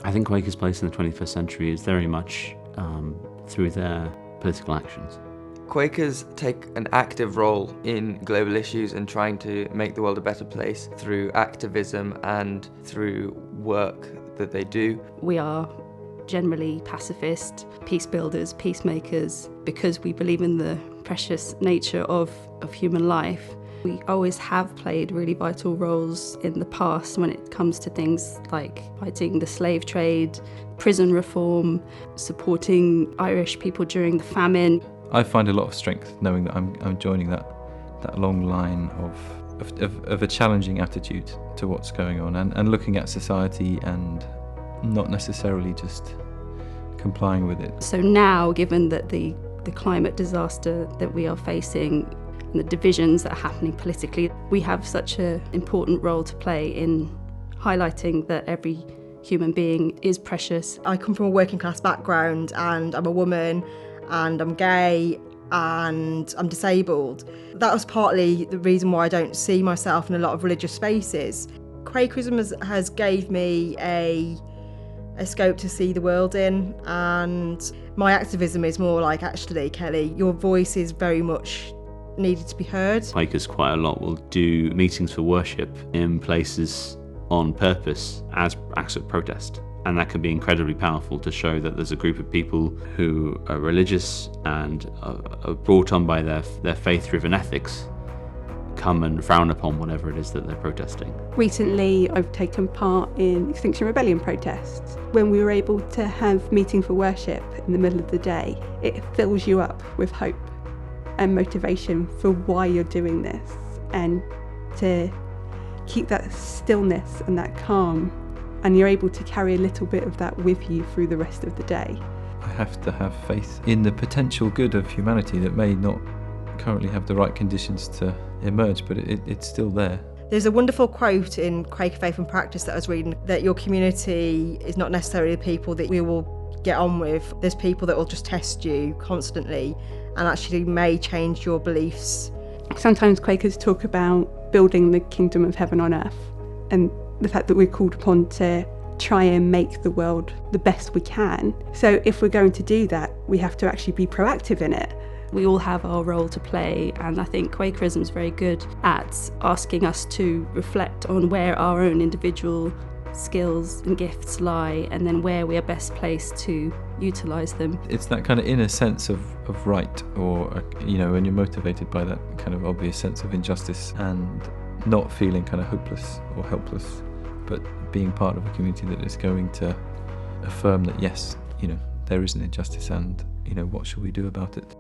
I think Quakers' place in the 21st century is very much through their political actions. Quakers take an active role in global issues and trying to make the world a better place through activism and through work that they do. We are generally pacifist, peace builders, peacemakers, because we believe in the precious nature of human life. We always have played really vital roles in the past when it comes to things like fighting the slave trade, prison reform, supporting Irish people during the famine. I find a lot of strength knowing that I'm joining that long line of a challenging attitude to what's going on and looking at society and not necessarily just complying with it. So now, given that the climate disaster that we are facing and the divisions that are happening politically, we have such an important role to play in highlighting that every human being is precious. I come from a working class background and I'm a woman and I'm gay and I'm disabled. That was partly the reason why I don't see myself in a lot of religious spaces. Quakerism has gave me a scope to see the world in, and my activism is more like, actually, Kelly, your voice is very much needed to be heard. Quakers quite a lot will do meetings for worship in places on purpose as acts of protest. And that can be incredibly powerful to show that there's a group of people who are religious and are brought on by their faith-driven ethics come and frown upon whatever it is that they're protesting. Recently, I've taken part in Extinction Rebellion protests. When we were able to have meeting for worship in the middle of the day, it fills you up with hope and motivation for why you're doing this, and to keep that stillness and that calm, and you're able to carry a little bit of that with you through the rest of the day. I have to have faith in the potential good of humanity that may not currently have the right conditions to emerge, but it's still there. There's a wonderful quote in Quaker Faith and Practice that I was reading, that your community is not necessarily the people that we will get on with. There's people that will just test you constantly and actually may change your beliefs. Sometimes Quakers talk about building the kingdom of heaven on earth, and the fact that we're called upon to try and make the world the best we can. So if we're going to do that, we have to actually be proactive in it. We all have our role to play, and I think Quakerism is very good at asking us to reflect on where our own individual skills and gifts lie, and then where we are best placed to utilise them. It's that kind of inner sense of right, or when you're motivated by that kind of obvious sense of injustice and not feeling kind of hopeless or helpless, but being part of a community that is going to affirm that yes, there is an injustice, and what should we do about it.